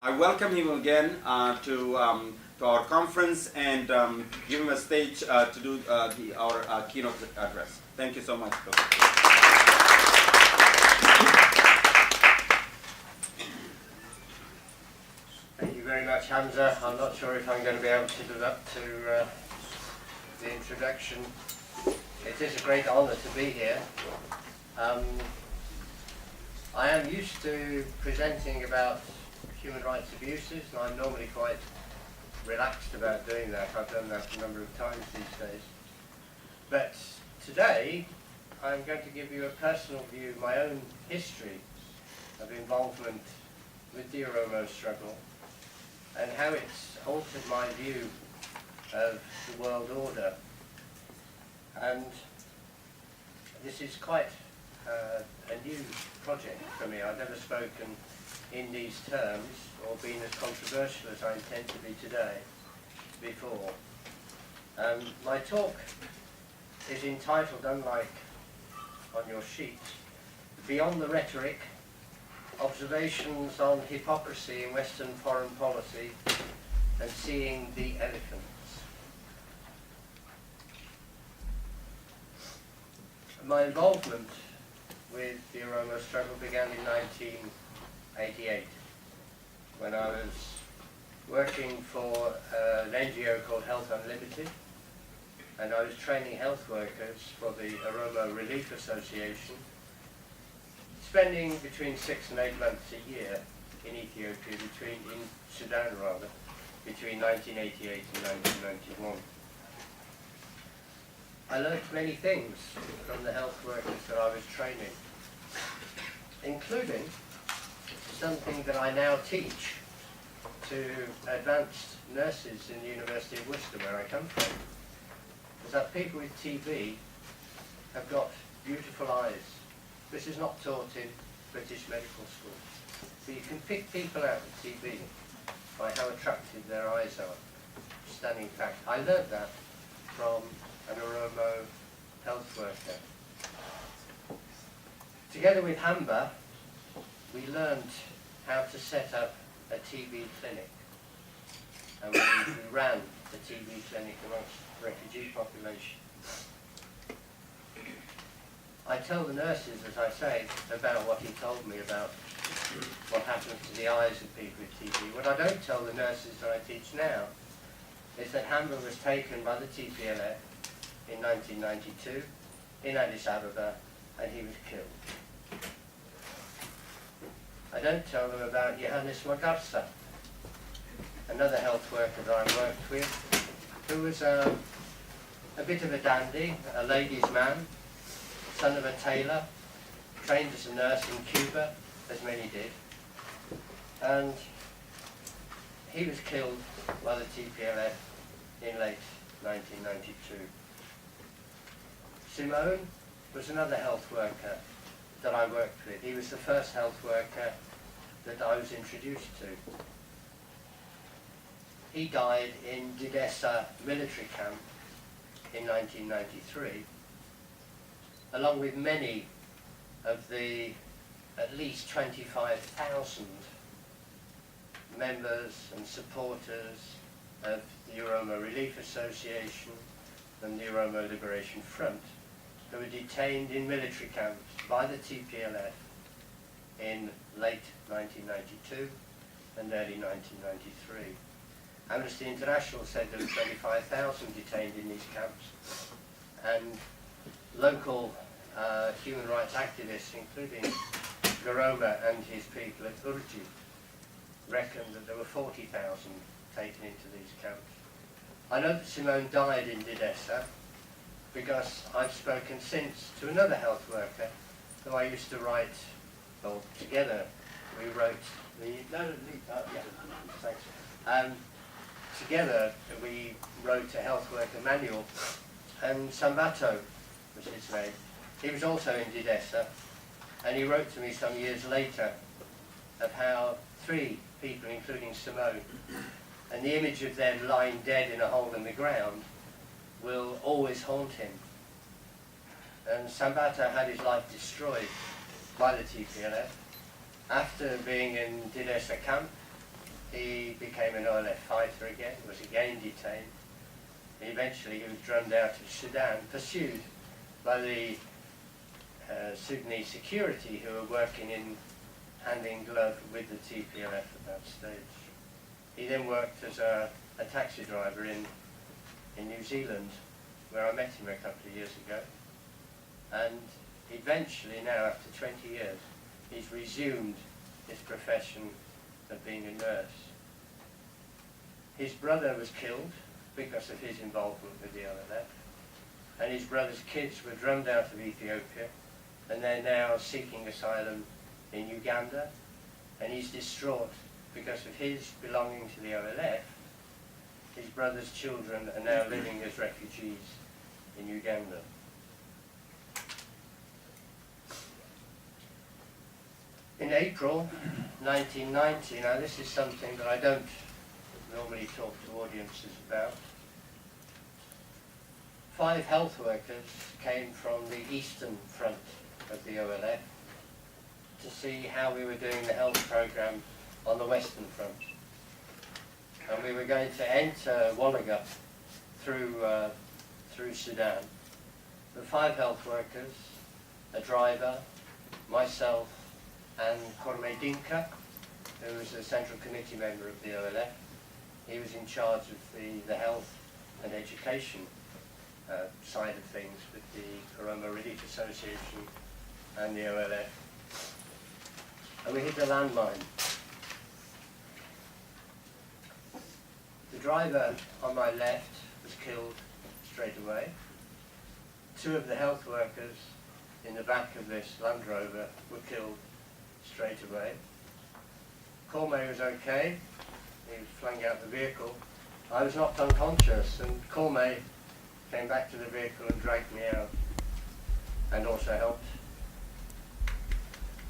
I welcome him again to our conference and give him a stage to do our keynote address. Thank you so much, Dr. Thank you very much, Hamza. I'm not sure if I'm going to be able to live up to the introduction. It is a great honour to be here. I am used to presenting about human rights abuses, and I'm normally quite relaxed about doing that. I've done that a number of times these days. But today, I'm going to give you a personal view, my own history of involvement with the Oromo struggle, and how it's altered my view of the world order. And this is quite a new project for me. I've never spoken in these terms or been as controversial as I intend to be today before. My talk is entitled, unlike on your sheet, Beyond the Rhetoric, Observations on Hypocrisy in Western Foreign Policy and Seeing the Elephants. My involvement with the Oromo struggle began in 1988 when I was working for an NGO called Health Unlimited, and I was training health workers for the Oromo Relief Association, spending between 6 and 8 months a year in Ethiopia, in Sudan rather, between 1988 and 1991. I learnt many things from the health workers that I was training, including something that I now teach to advanced nurses in the University of Worcester, where I come from, is that people with TB have got beautiful eyes. This is not taught in British medical school. But you can pick people out with TB by how attractive their eyes are. Stunning fact. I learned that from an Oromo health worker. Together with Hamba, we learned how to set up a TB clinic. And we ran the TB clinic amongst the refugee population. I tell the nurses, as I say, about what he told me about what happens to the eyes of people with TB. What I don't tell the nurses that I teach now is that Hamba was taken by the TPLF in 1992 in Addis Ababa, and he was killed. I don't tell them about Johannes Magarsa, another health worker that I worked with, who was a bit of a dandy, a ladies' man, son of a tailor, trained as a nurse in Cuba, as many did, and he was killed by the TPLF in late 1992. Simone was another health worker that I worked with. He was the first health worker that I was introduced to. He died in Didessa military camp in 1993, along with many of the at least 25,000 members and supporters of the Oromo Relief Association and the Oromo Liberation Front, who were detained in military camps by the TPLF in late 1992 and early 1993. Amnesty International said there were 25,000 detained in these camps, and local human rights activists, including Oromo and his people at Urji, reckoned that there were 40,000 taken into these camps. I know that Simone died in Didessa because I've spoken since to another health worker who I used to write, well, together we wrote the, thanks. Together we wrote a health worker manual, and Sambato was his name. He was also in Didessa, and he wrote to me some years later of how 3 people, including Simone, and the image of them lying dead in a hole in the ground will always haunt him. And Sambato had his life destroyed by the TPLF after being in Didessa camp he became an OLF fighter again, was again detained. Eventually he was drummed out of Sudan, pursued by the Sudanese security who were working in hand in glove with the TPLF at that stage. He then worked as a taxi driver in New Zealand, where I met him a couple of years ago. And eventually now, after 20 years, he's resumed his profession of being a nurse. His brother was killed because of his involvement with the OLF, and his brother's kids were drummed out of Ethiopia, and they're now seeking asylum in Uganda, and he's distraught because of his belonging to the OLF. His brother's children are now living as refugees in Uganda. In April 1990, now this is something that I don't normally talk to audiences about, 5 health workers came from the eastern front of the OLF to see how we were doing the health program on the western front. And we were going to enter Wallaga through Sudan. The 5 health workers, a driver, myself, and Korme Dinka, who was a Central Committee member of the OLF. He was in charge of the health and education side of things with the Oromo Relief Association and the OLF. And we hit a landmine. The driver on my left was killed straight away. 2 of the health workers in the back of this Land Rover were killed straight away. Korme was okay. He was flung out the vehicle. I was knocked unconscious, and Korme came back to the vehicle and dragged me out, and also helped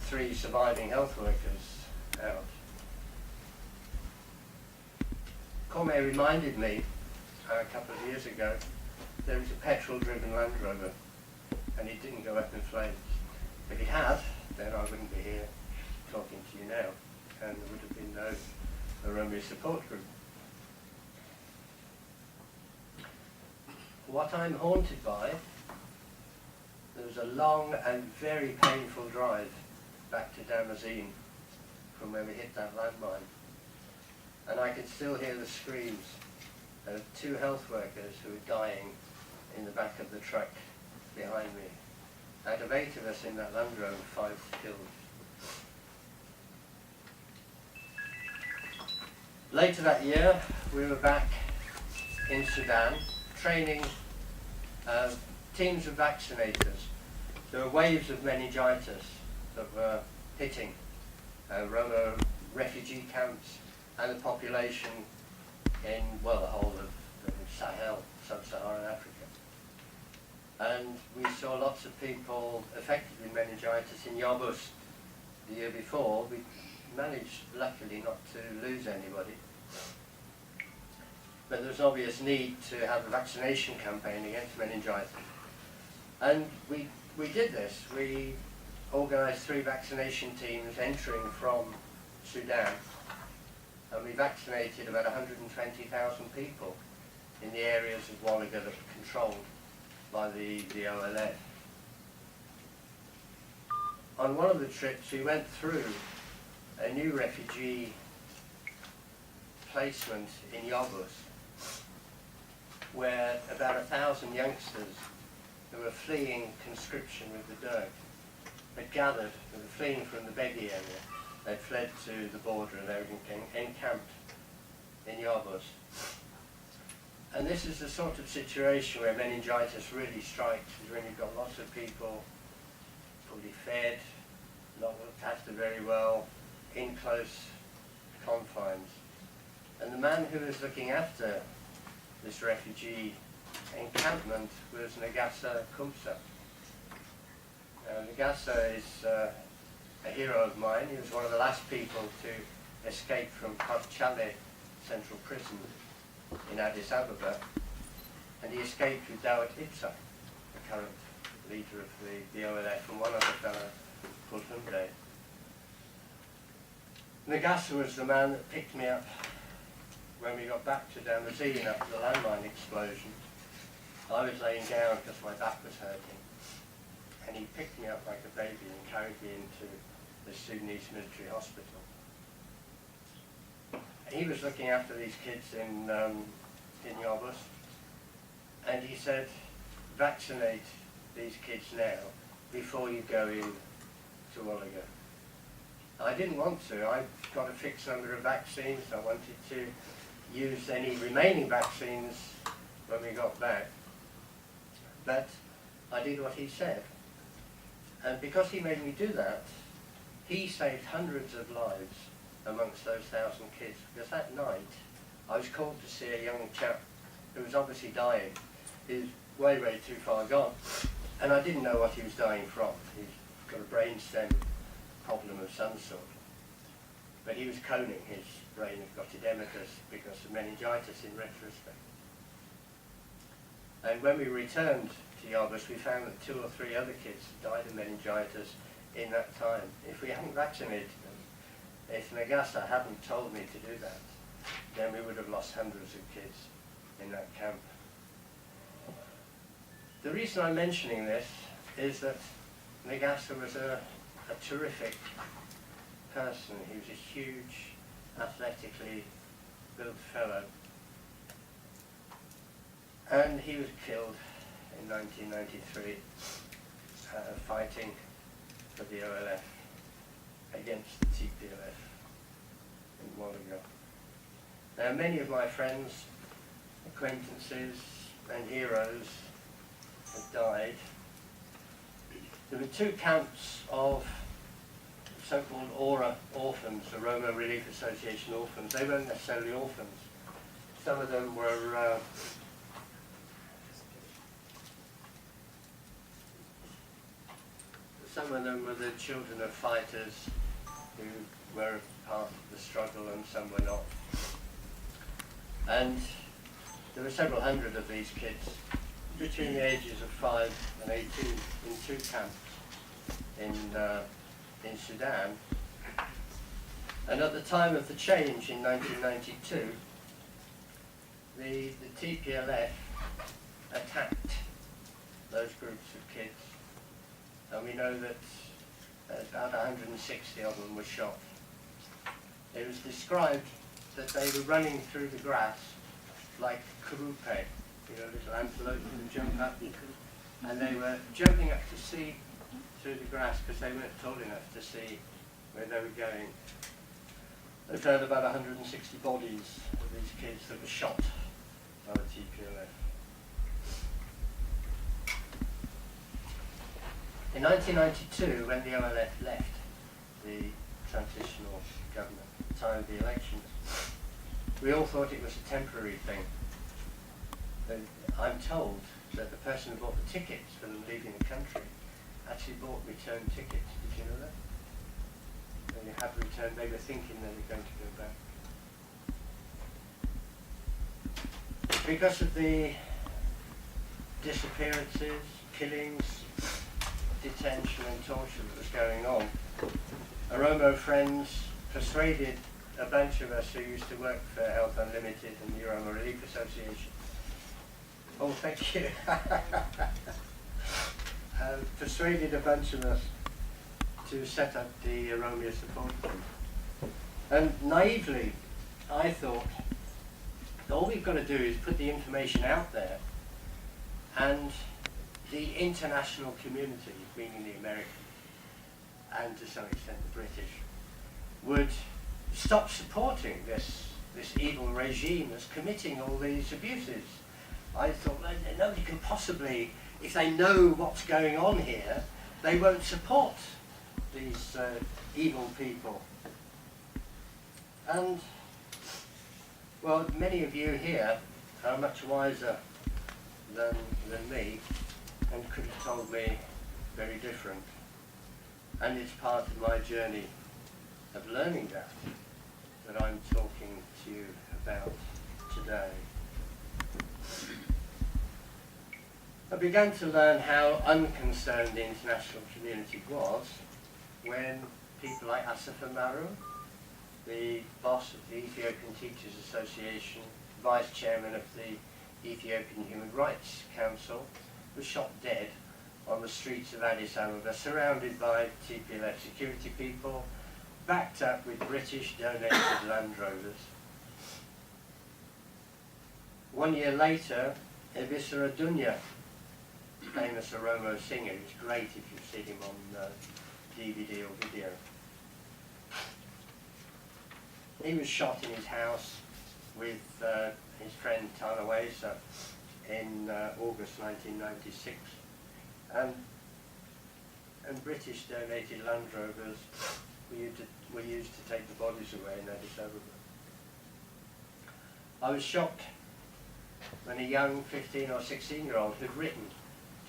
3 surviving health workers out. Korme reminded me a couple of years ago there was a petrol-driven Land Rover, and it didn't go up in flames. If it had, then I wouldn't be here talking to you now, and there would have been no Oromo support group. What I'm haunted by, there was a long and very painful drive back to Damazine from where we hit that landmine. And I could still hear the screams of 2 health workers who were dying in the back of the truck behind me. Out of 8 of us in that Land Rover, 5 killed. Later that year, we were back in Sudan, training teams of vaccinators. There were waves of meningitis that were hitting Oromo refugee camps and the population in, well, the whole of the Sahel, sub-Saharan Africa. And we saw lots of people affected with meningitis in Yabus the year before. We managed, luckily, not to lose anybody. But there was an obvious need to have a vaccination campaign against meningitis. And we did this. We organised 3 vaccination teams entering from Sudan, and we vaccinated about 120,000 people in the areas of Wallaga that were controlled by the OLF. On one of the trips, we went through a new refugee placement in Yabus, where about 1,000 youngsters who were fleeing conscription with the Derg had gathered. They were fleeing from the Begi area. They'd fled to the border and they were encamped in Yabus. And this is the sort of situation where meningitis really strikes, is when you've got lots of people poorly fed, not looked after very well, in close confines. And the man who was looking after this refugee encampment was Nagasa Kumsa. Nagasa is a hero of mine. He was one of the last people to escape from Chale Central Prison in Addis Ababa, and he escaped with Dawit Ibsa, the current leader of the OLF, and one other fellow called Hunde. Nagasa was the man that picked me up when we got back to Damascene after the landmine explosion. I was laying down because my back was hurting, and he picked me up like a baby and carried me into the Sudanese military hospital. He was looking after these kids in Yabus, and he said, vaccinate these kids now before you go in to Oliga. I didn't want to. I got a fixed number of vaccines. I wanted to use any remaining vaccines when we got back. But I did what he said. And because he made me do that, he saved hundreds of lives amongst those 1,000 kids. Because that night, I was called to see a young chap who was obviously dying. He was way, way too far gone. And I didn't know what he was dying from. He's got a brainstem problem of some sort. But he was coning. His brain had got edematous because of meningitis in retrospect. And when we returned to Yabus, we found that 2 or 3 other kids had died of meningitis in that time. If we hadn't vaccinated them, if Nagasa hadn't told me to do that, then we would have lost hundreds of kids in that camp. The reason I'm mentioning this is that Nagasa was a terrific person. He was a huge, athletically built fellow. And he was killed in 1993, fighting for the OLF against the TPLF in Wolaga. Now, many of my friends, acquaintances, and heroes have died. There were 2 camps of so-called ORA orphans, Oromo Relief Association orphans. They weren't necessarily orphans. Some of them were the children of fighters who were part of the struggle, and some were not. And there were several hundred of these kids between the ages of 5 and 18 in 2 camps in Sudan. And at the time of the change in 1992, the TPLF attacked those groups of kids, and we know that about 160 of them were shot. It was described that they were running through the grass like kurupe, little antelope that jump up, and they were jumping up to see through the grass because they weren't tall enough to see where they were going. They found about 160 bodies of these kids that were shot by the TPLF. In 1992, when the OLF left the transitional government at the time of the elections, we all thought it was a temporary thing. And I'm told that the person who bought the tickets for them leaving the country actually bought return tickets. Did you know that? They have returned. They were thinking they were going to go back. Because of the disappearances, killings, detention and torture that was going on, Oromo friends persuaded a bunch of us who used to work for Health Unlimited and the Oromo Relief Association. Oh, thank you. Persuaded a bunch of us to set up the Oromo Support Group. And naively, I thought, all we've got to do is put the information out there, and the international community, meaning the Americans, and to some extent the British, would stop supporting this evil regime that's committing all these abuses. I thought, well, nobody can possibly, if they know what's going on here, they won't support these evil people. And, well, many of you here are much wiser than me, and could have told me very different. And it's part of my journey of learning that I'm talking to you about today. I began to learn how unconcerned the international community was when people like Asaf Amaru the boss of the Ethiopian Teachers Association, vice chairman of the Ethiopian Human Rights Council, was shot dead on the streets of Addis Ababa, surrounded by TPLF security people, backed up with British donated Land Rovers. 1 year later, Ebisara Dunya, famous Oromo singer, it's great if you've seen him on DVD or video. He was shot in his house with his friend Tana Wesa in August 1996. And British donated Land Rovers were used to take the bodies away in Addis Ababa. I was shocked when a young 15 or 16-year-old had written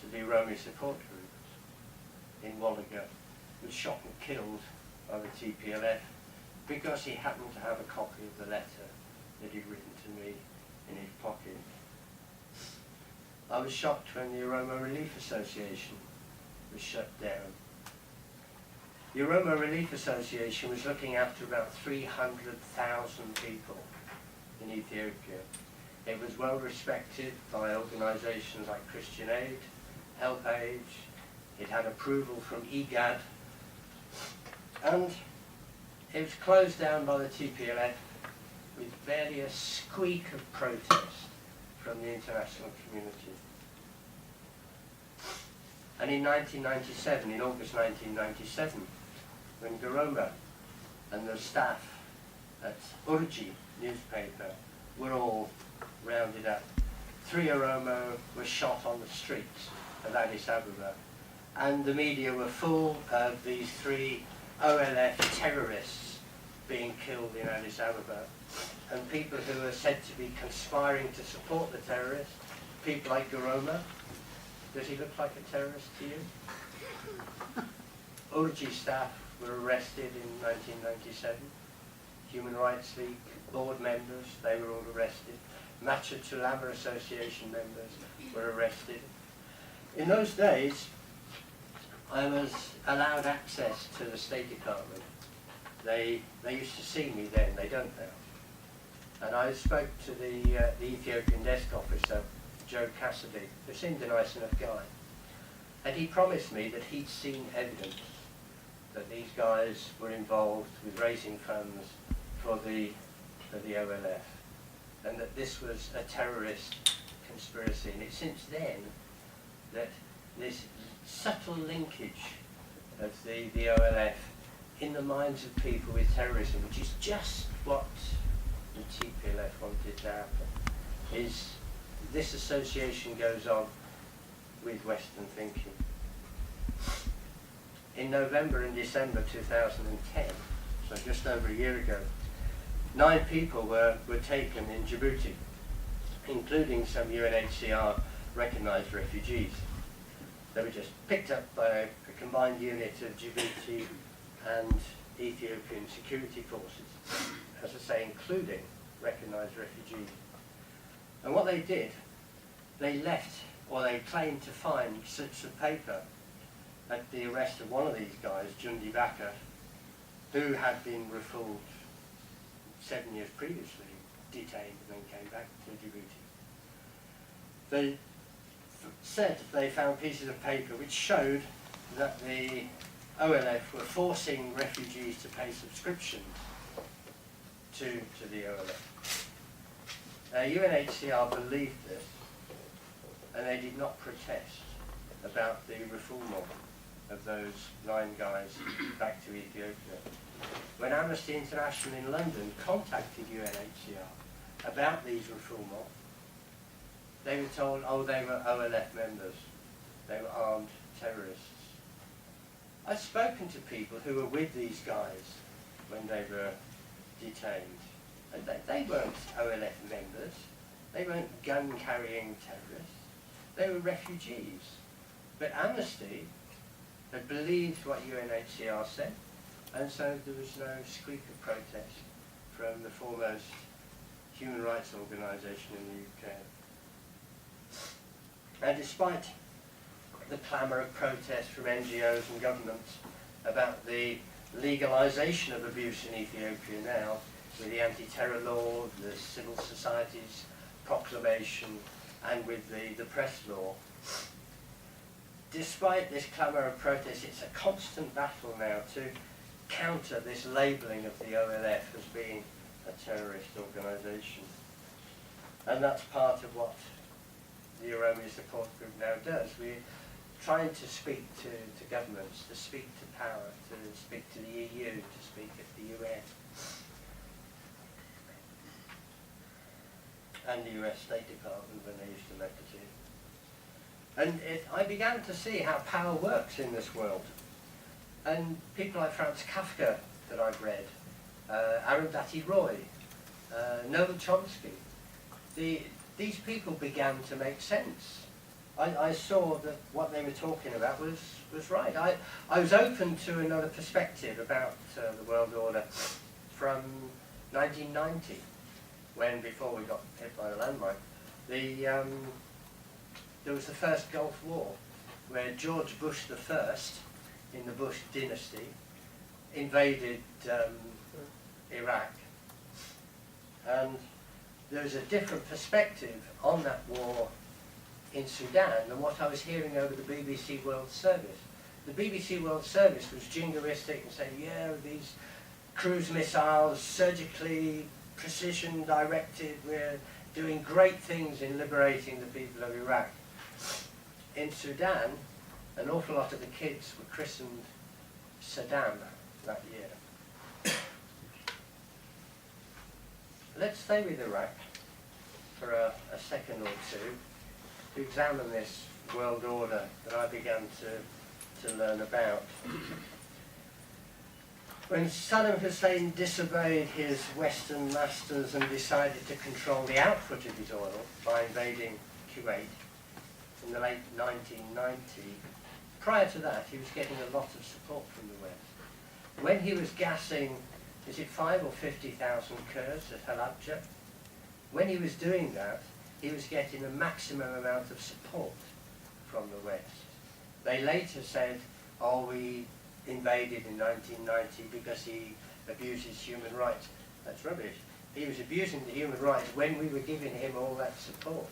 to the Oromo support group in Wallaga was shot and killed by the TPLF because he happened to have a copy of the letter that he'd written to me in his pocket. I was shocked when the Oromo Relief Association was shut down. The Oromo Relief Association was looking after about 300,000 people in Ethiopia. It was well respected by organisations like Christian Aid, Help Age. It had approval from IGAD, and it was closed down by the TPLF with barely a squeak of protest from the international community. And in 1997, in August 1997, when Garoma and the staff at Urji newspaper were all rounded up, 3 Oromo were shot on the streets of Addis Ababa, and the media were full of these 3 OLF terrorists being killed in Addis Ababa, and people who were said to be conspiring to support the terrorists, people like Garoma. Does he look like a terrorist to you? Urji staff were arrested in 1997. Human Rights League board members, they were all arrested. Macha Tulama Association members were arrested. In those days, I was allowed access to the State Department. They used to see me then, they don't now. And I spoke to the Ethiopian desk officer, Joe Cassidy, who seemed a nice enough guy. And he promised me that he'd seen evidence that these guys were involved with raising funds for the OLF, and that this was a terrorist conspiracy. And it's since then that this subtle linkage of the OLF in the minds of people with terrorism, which is just what the TPLF wanted to happen, is this association goes on with Western thinking. In November and December 2010, so just over a year ago, 9 people were taken in Djibouti, including some UNHCR recognised refugees. They were just picked up by a combined unit of Djibouti and Ethiopian security forces, as I say, including recognised refugees. And what they did, they left, or they claimed to find slips of paper at the arrest of one of these guys, Jundi Baka, who had been refooled 7 years previously, detained and then came back to Djibouti. They said they found pieces of paper which showed that the OLF were forcing refugees to pay subscriptions to the OLF. UNHCR believed this, and they did not protest about the refoulement of those 9 guys back to Ethiopia. When Amnesty International in London contacted UNHCR about these refoulements, they were told, oh, they were OLF members, they were armed terrorists. I've spoken to people who were with these guys when they were detained, and they weren't OLF members, they weren't gun-carrying terrorists, they were refugees. But Amnesty had believed what UNHCR said, and so there was no squeak of protest from the foremost human rights organisation in the UK. And despite the clamour of protest from NGOs and governments about the legalization of abuse in Ethiopia now, with the anti-terror law, the civil societies proclamation, and with the press law. Despite this clamour and protest, it's a constant battle now to counter this labelling of the OLF as being a terrorist organisation. And that's part of what the Oromo Support Group now does. We're trying to speak to governments, to speak to power, to speak to the EU, to speak at the UN. And the US State Department when they used to make the team. And I began to see how power works in this world. And people like Franz Kafka that I've read, Arundhati Roy, Noam Chomsky, these people began to make sense. I saw that what they were talking about was right. I was open to another perspective about the world order from 1990, when, before we got hit by the landmine, there was the first Gulf War, where George Bush I, in the Bush dynasty, invaded Iraq. And there was a different perspective on that war in Sudan than what I was hearing over the BBC World Service. The BBC World Service was jingoistic and saying, yeah, these cruise missiles, surgically precision directed, we're doing great things in liberating the people of Iraq. In Sudan, an awful lot of the kids were christened Saddam that year. Let's stay with Iraq for a second or two to examine this world order that I began to learn about. When Saddam Hussein disobeyed his Western masters and decided to control the output of his oil by invading Kuwait in the late 1990s, prior to that he was getting a lot of support from the West. When he was gassing, is it 5,000 or 50,000 Kurds at Halabja? When he was doing that, he was getting a maximum amount of support from the West. They later said, oh, we invaded in 1990 because he abuses human rights. That's rubbish. He was abusing the human rights when we were giving him all that support.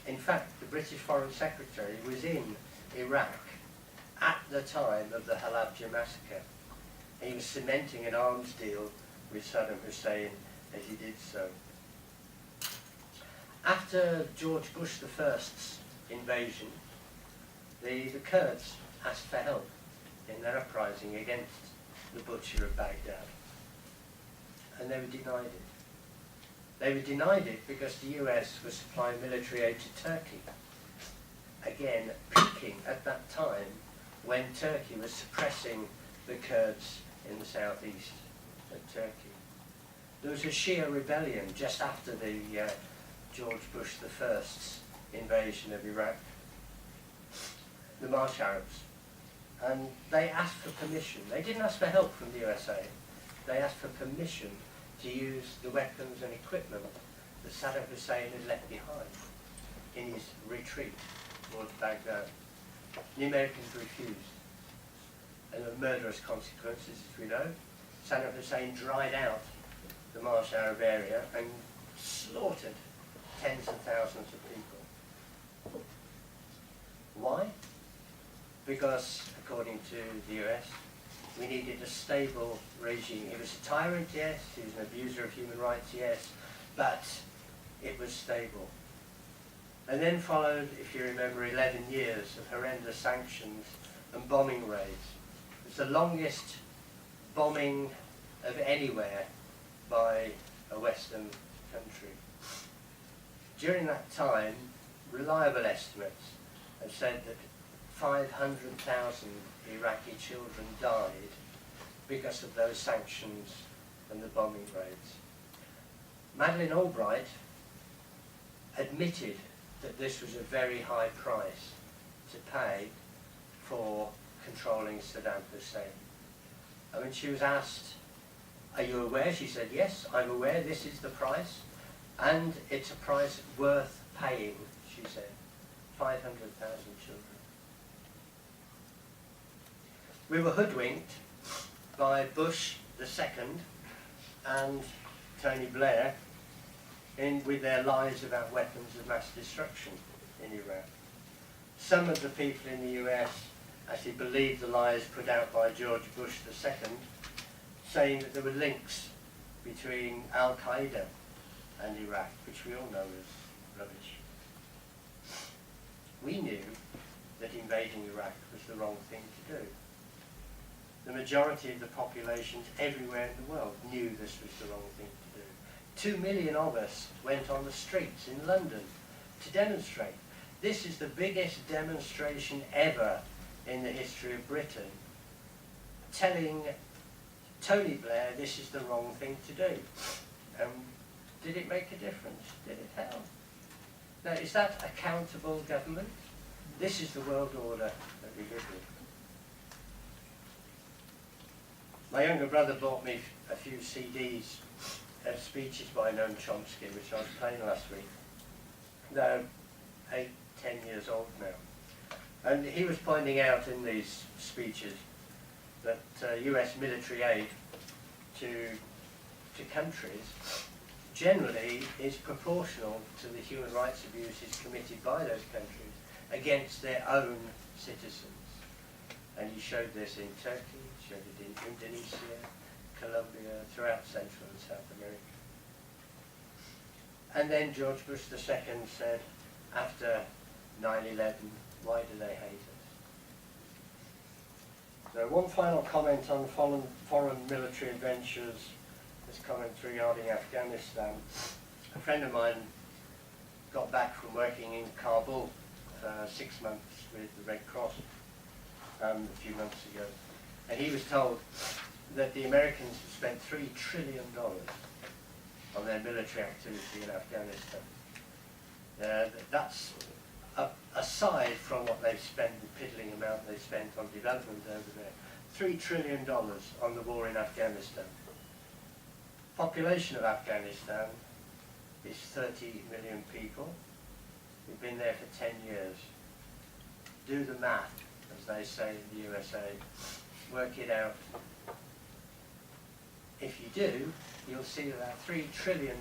In fact, the British Foreign Secretary was in Iraq at the time of the Halabja massacre. He was cementing an arms deal with Saddam Hussein as he did so. After George Bush I's invasion, the Kurds asked for help in their uprising against the butcher of Baghdad. And they were denied it. They were denied it because the US was supplying military aid to Turkey. Again, peaking at that time when Turkey was suppressing the Kurds in the southeast of Turkey. There was a Shia rebellion just after the George Bush I's invasion of Iraq, the Marsh Arabs. And they asked for permission. They didn't ask for help from the USA. They asked for permission to use the weapons and equipment that Saddam Hussein had left behind in his retreat towards Baghdad. The Americans refused. And the murderous consequences, as we know, Saddam Hussein dried out the Marsh Arab area and slaughtered tens of thousands of people. Why? Because, according to the US, we needed a stable regime. He was a tyrant, yes, he was an abuser of human rights, yes, but it was stable. And then followed, if you remember, 11 years of horrendous sanctions and bombing raids. It was the longest bombing of anywhere by a Western country. During that time, reliable estimates have said that 500,000 Iraqi children died because of those sanctions and the bombing raids. Madeleine Albright admitted that this was a very high price to pay for controlling Saddam Hussein. And when she was asked, are you aware? She said, yes, I'm aware, this is the price, and it's a price worth paying, she said. 500,000 children. We were hoodwinked by Bush the second and Tony Blair with their lies about weapons of mass destruction in Iraq. Some of the people in the US actually believed the lies put out by George Bush II, saying that there were links between Al-Qaeda and Iraq, which we all know is rubbish. We knew that invading Iraq was the wrong thing to do. The majority of the populations everywhere in the world knew this was the wrong thing to do. 2 million of us went on the streets in London to demonstrate. This is the biggest demonstration ever in the history of Britain, telling Tony Blair this is the wrong thing to do. Did it make a difference? Did it help? Now, is that accountable government? This is the world order that we live with. My younger brother bought me a few CDs of speeches by Noam Chomsky, which I was playing last week. They're 8, 10 years old now. And he was pointing out in these speeches that US military aid to countries generally is proportional to the human rights abuses committed by those countries against their own citizens. And he showed this in Turkey, showed it in Indonesia, Colombia, throughout Central and South America. And then George Bush II said, after 9/11, why do they hate us? So one final comment on foreign military adventures, this comment regarding Afghanistan. A friend of mine got back from working in Kabul 6 months with the Red Cross a few months ago. And he was told that the Americans have spent $3 trillion on their military activity in Afghanistan. That's aside from what they've spent, the piddling amount they've spent on development over there. $3 trillion on the war in Afghanistan. Population of Afghanistan is 30 million people. We've been there for 10 years. Do the math, as they say in the USA. Work it out. If you do, you'll see that $3 trillion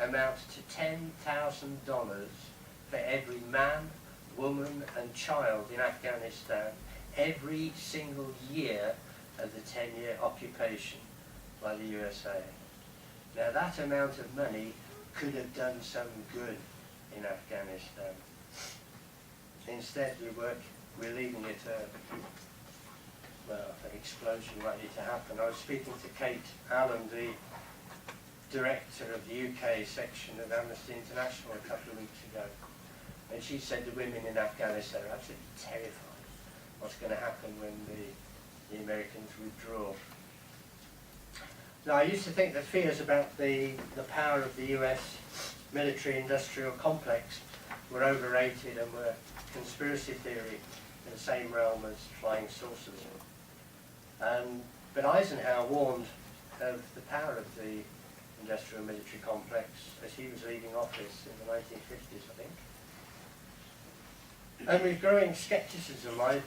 amounts to $10,000 for every man, woman and child in Afghanistan every single year of the 10-year occupation by the USA. Now that amount of money could have done some good in Afghanistan. Instead we're leaving it an explosion likely to happen. I was speaking to Kate Allen, the director of the UK section of Amnesty International a couple of weeks ago, and she said the women in Afghanistan are absolutely terrified what's going to happen when the Americans withdraw. Now, I used to think that fears about the power of the US military-industrial complex were overrated and were conspiracy theory in the same realm as flying saucers. But Eisenhower warned of the power of the industrial military complex as he was leaving office in the 1950s, I think. And with growing scepticism, I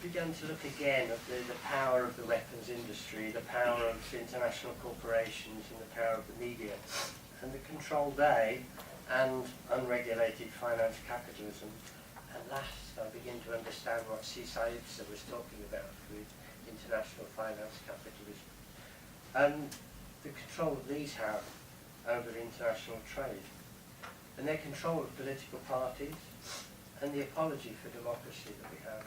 began to look again at the power of the weapons industry, the power of international corporations and the power of the media, and the control they and unregulated finance capitalism. At last I begin to understand what Cisa was talking about with international finance capitalism and the control that these have over international trade and their control of political parties and the apology for democracy that we have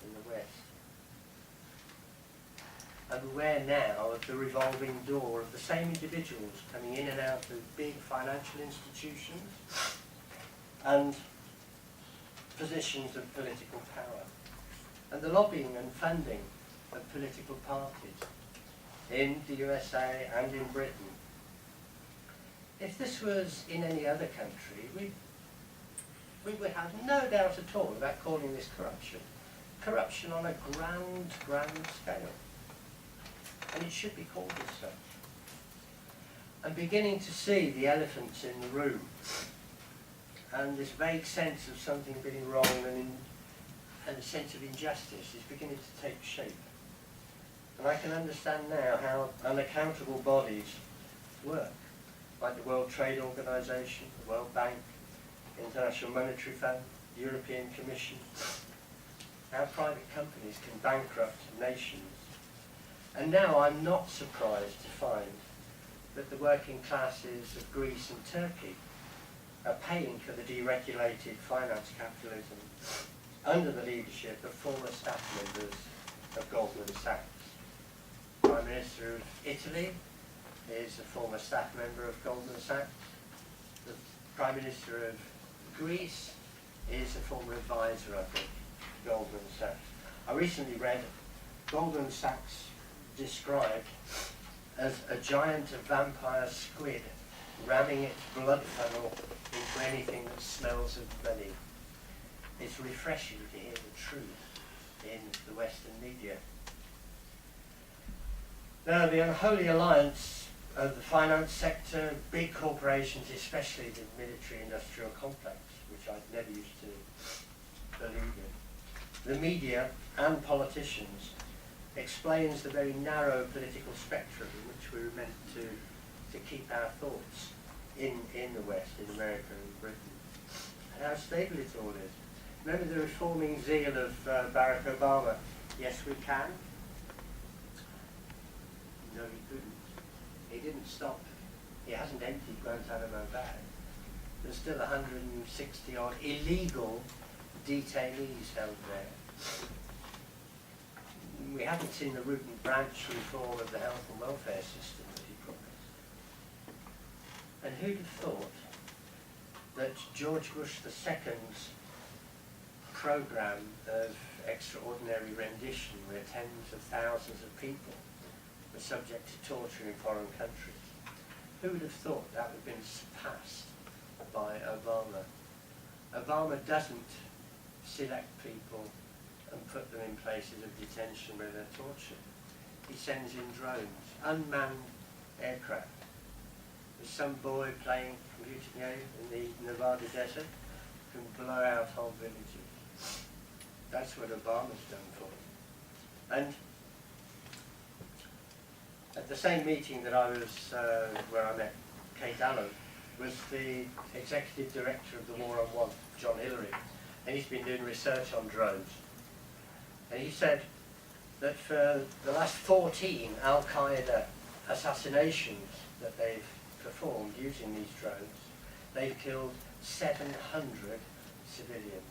in the West. I'm aware now of the revolving door of the same individuals coming in and out of big financial institutions and positions of political power, and the lobbying and funding of political parties in the USA and in Britain. If this was in any other country, we would have no doubt at all about calling this corruption. Corruption on a grand scale. And it should be called as such. I'm beginning to see the elephants in the room, and this vague sense of something being wrong and a sense of injustice is beginning to take shape. And I can understand now how unaccountable bodies work, like the World Trade Organization, the World Bank, International Monetary Fund, European Commission, how private companies can bankrupt nations. And now I'm not surprised to find that the working classes of Greece and Turkey are paying for the deregulated finance capitalism under the leadership of former staff members of Goldman Sachs. Prime Minister of Italy is a former staff member of Goldman Sachs. The Prime Minister of Greece is a former advisor, I think, to Goldman Sachs. I recently read Goldman Sachs described as a giant vampire squid ramming its blood funnel into anything that smells of money. It's refreshing to hear the truth in the Western media. Now, the unholy alliance of the finance sector, big corporations, especially the military-industrial complex, which I'd never used to believe in, the media and politicians, explains the very narrow political spectrum in which we were meant to keep our thoughts in the West, in America and Britain, and how stable it all is. Remember the reforming zeal of Barack Obama? Yes, we can. No, he couldn't. He didn't stop. He hasn't emptied Guantanamo Bay. There's still 160 odd illegal detainees held there. We haven't seen the root and branch reform of the health and welfare system that he promised. And who'd have thought that George Bush II's programme of extraordinary rendition, where tens of thousands of people were subject to torture in foreign countries, who would have thought that would have been surpassed by Obama? Obama doesn't select people and put them in places of detention where they're tortured. He sends in drones, unmanned aircraft. There's some boy playing computer game in the Nevada desert who can blow out whole villages. That's what Obama's done for him. And at the same meeting that I was, where I met Kate Allen, was the executive director of the War on Want, John Hillary, and he's been doing research on drones. And he said that for the last 14 Al-Qaeda assassinations that they've performed using these drones, they've killed 700 civilians.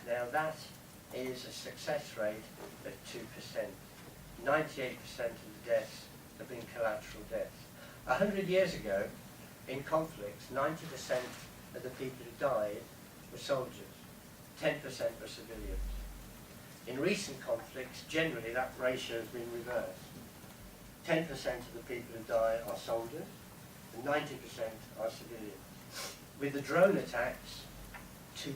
Now that is a success rate of 2%. 98% of the deaths have been collateral deaths. 100 years ago, in conflicts, 90% of the people who died were soldiers, 10% were civilians. In recent conflicts, generally that ratio has been reversed. 10% of the people who die are soldiers, and 90% are civilians. With the drone attacks, 2%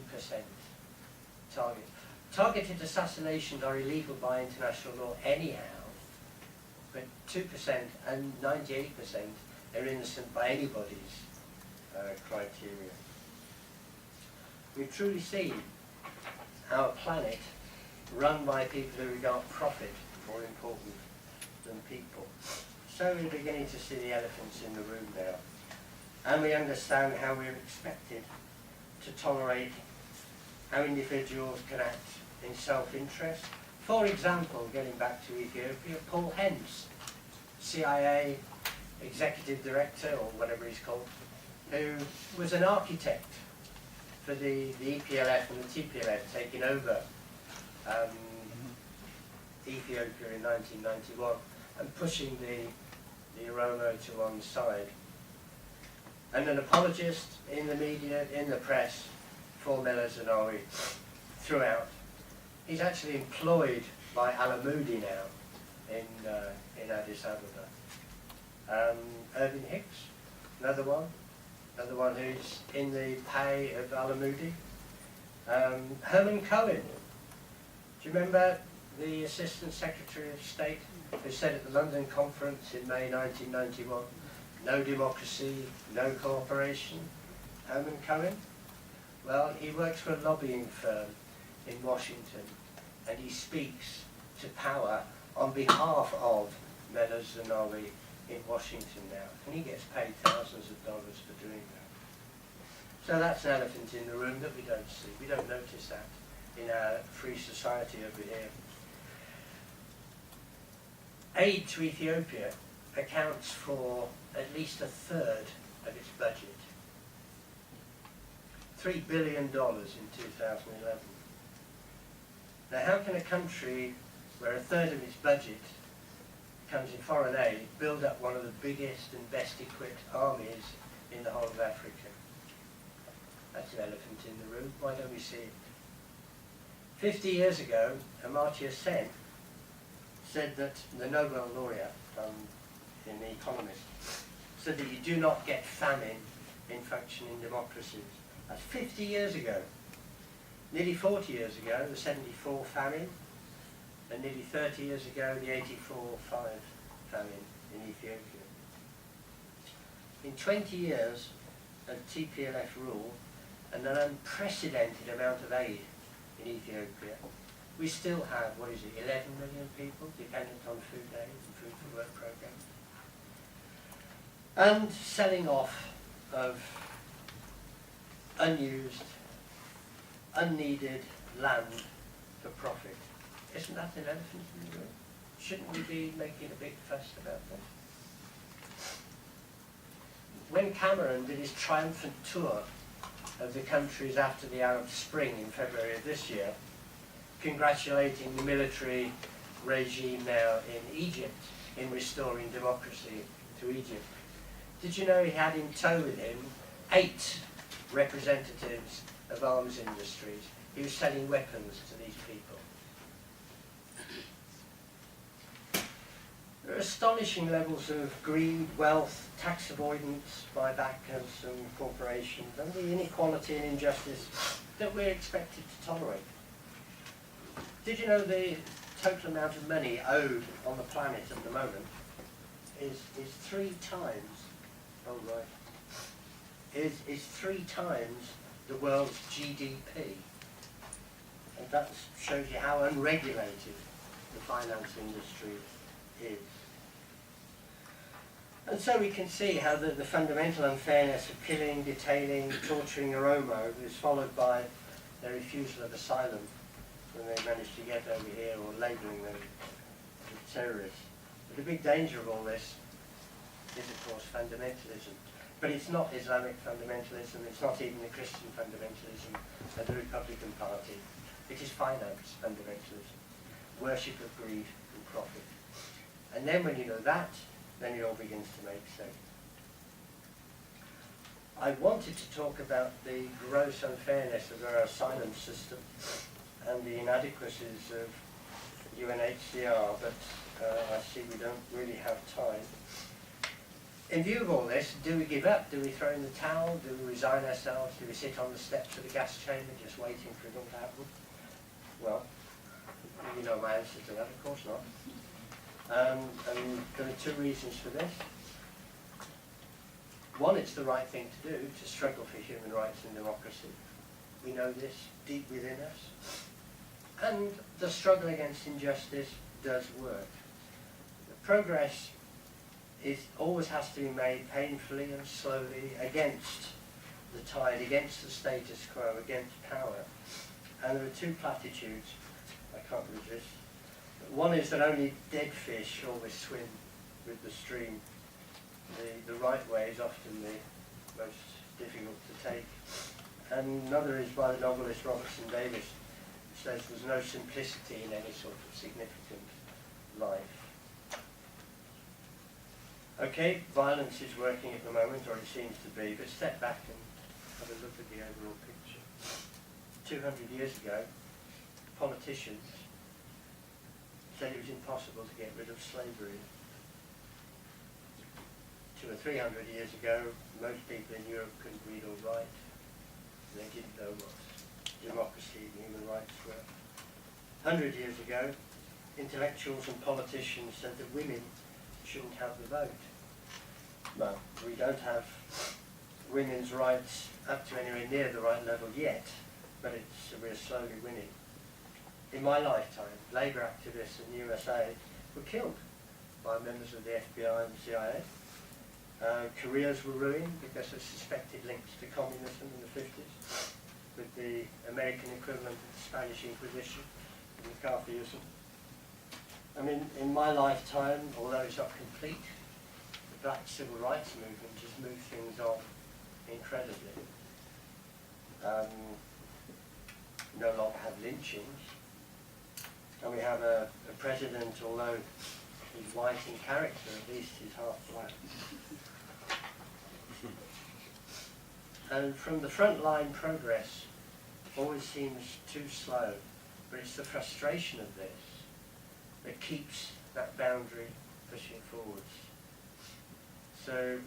target. Targeted assassinations are illegal by international law anyhow, but 2% and 98% are innocent by anybody's criteria. We've truly seen our planet run by people who regard profit more important than people. So we're beginning to see the elephants in the room now. And we understand how we're expected to tolerate how individuals can act in self-interest. For example, getting back to Ethiopia, Paul Hens, CIA executive director, or whatever he's called, who was an architect for the EPLF and the TPLF taking over Ethiopia in 1991 and pushing the Oromo to one side. And an apologist in the media, in the press, for Meles Zenawi throughout. He's actually employed by Al-Amoudi now in Addis Ababa. Irving Hicks, another one who's in the pay of Al-Amoudi. Herman Cohen, do you remember the Assistant Secretary of State who said at the London conference in May 1991, no democracy, no cooperation? Herman Cohen? Well, he works for a lobbying firm in Washington, and he speaks to power on behalf of Meles Zenawi in Washington now, and he gets paid thousands of dollars for doing that. So that's an elephant in the room that we don't see. We don't notice that in our free society over here. Aid to Ethiopia accounts for at least a third of its budget. $3 billion in 2011. Now how can a country where a third of its budget comes in foreign aid build up one of the biggest and best equipped armies in the whole of Africa? That's an elephant in the room. Why don't we see it? 50 years ago, Amartya Sen said that the Nobel laureate in The Economist said that you do not get famine in functioning democracies. That's 50 years ago. Nearly 40 years ago, the 74 famine, and nearly 30 years ago, the 84-5 famine in Ethiopia. In 20 years of TPLF rule and an unprecedented amount of aid in Ethiopia, we still have, 11 million people dependent on food aid and food for work programs. And selling off of unused, unneeded land for profit. Isn't that an elephant in the room? Shouldn't we be making a big fuss about this? When Cameron did his triumphant tour of the countries after the Arab Spring in February of this year, congratulating the military regime now in Egypt in restoring democracy to Egypt, did you know he had in tow with him 8 representatives of arms industries? He was selling weapons to these people. There are astonishing levels of greed, wealth, tax avoidance by backers and corporations, and the inequality and injustice that we're expected to tolerate. Did you know the total amount of money owed on the planet at the moment is 3 times, is 3 times the world's GDP? And that shows you how unregulated the finance industry is. And so we can see how the fundamental unfairness of killing, detaining, torturing Oromo is followed by their refusal of asylum when they manage to get over here, or labelling them as terrorists. But the big danger of all this is, of course, fundamentalism. But it's not Islamic fundamentalism, it's not even the Christian fundamentalism of the Republican Party. It is finance fundamentalism, worship of greed and profit. And then when you know that, then it all begins to make sense. I wanted to talk about the gross unfairness of our asylum system and the inadequacies of UNHCR, but I see we don't really have time. In view of all this, do we give up? Do we throw in the towel? Do we resign ourselves? Do we sit on the steps of the gas chamber just waiting for it all to happen? Well, you know my answer to that, of course not. And there are 2 reasons for this. One, it's the right thing to do, to struggle for human rights and democracy. We know this deep within us. And the struggle against injustice does work. The progress always has to be made painfully and slowly against the tide, against the status quo, against power. And there are 2 platitudes I can't resist. One is that only dead fish always swim with the stream. The right way is often the most difficult to take. And another is by the novelist Robertson Davis, who says there's no simplicity in any sort of significant life. Okay, violence is working at the moment, or it seems to be, but step back and have a look at the overall picture. 200 years ago, politicians said it was impossible to get rid of slavery. 200 or 300 years ago, most people in Europe couldn't read or write. They didn't know what democracy and human rights were. 100 years ago, intellectuals and politicians said that women shouldn't have the vote. Well, we don't have women's rights up to anywhere near the right level yet, but we're slowly winning. In my lifetime, labour activists in the USA were killed by members of the FBI and the CIA. Careers were ruined because of suspected links to communism in the 50s, with the American equivalent of the Spanish Inquisition and McCarthyism. I mean, in my lifetime, although it's not complete, the black civil rights movement just moved things on incredibly. No longer have lynchings. And we have a president, although he's white in character, at least he's half black. And from the front line, progress always seems too slow, but it's the frustration of this that keeps that boundary pushing forwards. So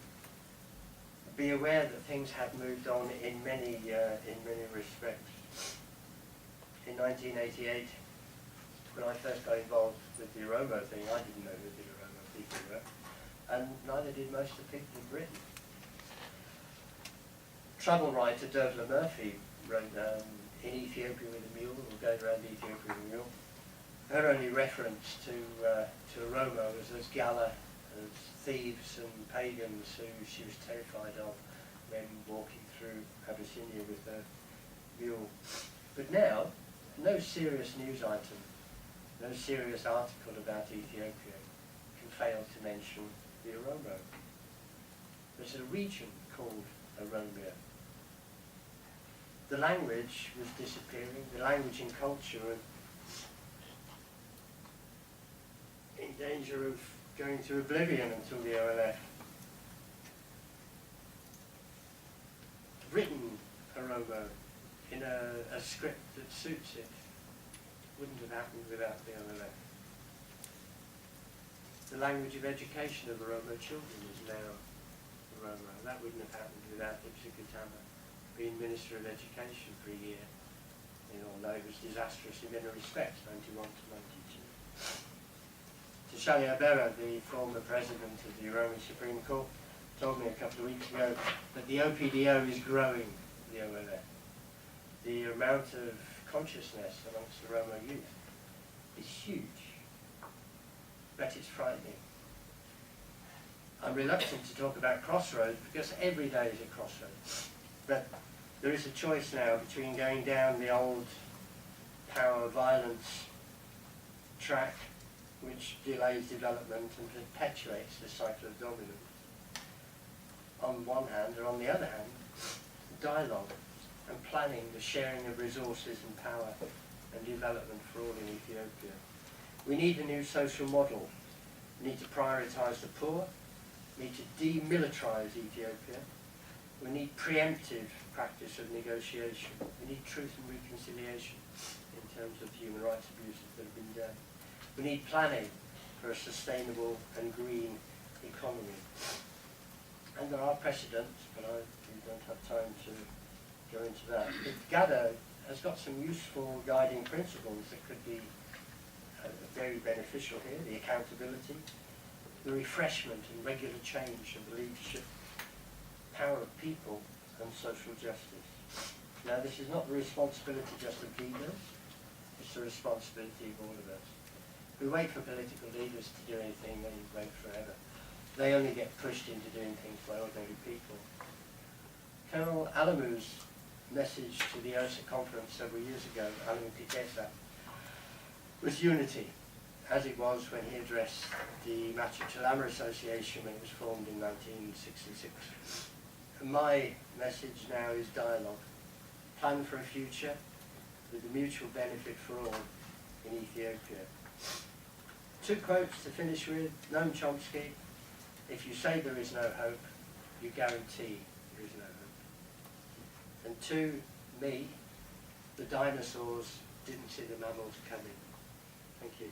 be aware that things have moved on in many respects. In 1988, when I first got involved with the Oromo thing, I didn't know who the Oromo people were, and neither did most of the people in Britain. Travel writer Trevor Murphy wrote In Ethiopia with a Mule, or Going Around Ethiopia with a Mule. Her only reference to Oromo was as Gala, as thieves and pagans who she was terrified of when walking through Abyssinia with her mule. But now, no serious news item, no serious article about Ethiopia can fail to mention the Oromo. There's a region called Oromia. The language was disappearing, the language and culture were in danger of going to oblivion until the OLF. Written Oromo in a script that suits it wouldn't have happened without the OLF. The language of education of Oromo children is now Oromo. That wouldn't have happened without Ipsikatama being Minister of Education for a year. Although it was disastrous in many respects, 91 to 92. Tishalia Berra, the former president of the Oromo Supreme Court, told me a couple of weeks ago that the OPDO is growing the OLF. The amount of consciousness amongst the Oromo youth is huge, but it's frightening. I'm reluctant to talk about crossroads because every day is a crossroads. But there is a choice now between going down the old power violence track, which delays development and perpetuates the cycle of dominance, on one hand, or on the other hand, dialogue and planning the sharing of resources and power and development for all in Ethiopia. We need a new social model. We need to prioritise the poor. We need to demilitarise Ethiopia. We need preemptive practice of negotiation. We need truth and reconciliation in terms of human rights abuses that have been done. We need planning for a sustainable and green economy. And there are precedents, but we don't have time to go into that. But GADO has got some useful guiding principles that could be very beneficial here: the accountability, the refreshment and regular change of the leadership, power of people, and social justice. Now, this is not the responsibility just of leaders, it's the responsibility of all of us. We wait for political leaders to do anything, they wait forever. They only get pushed into doing things by ordinary people. Colonel Alamu's message to the OSA conference several years ago, Alamu Kikesa, was unity, as it was when he addressed the Machu Association when it was formed in 1966. And my message now is dialogue. Plan for a future with a mutual benefit for all in Ethiopia. Two quotes to finish with. Noam Chomsky: if you say there is no hope, you guarantee there is no hope. And to me, the dinosaurs didn't see the mammals coming. Thank you.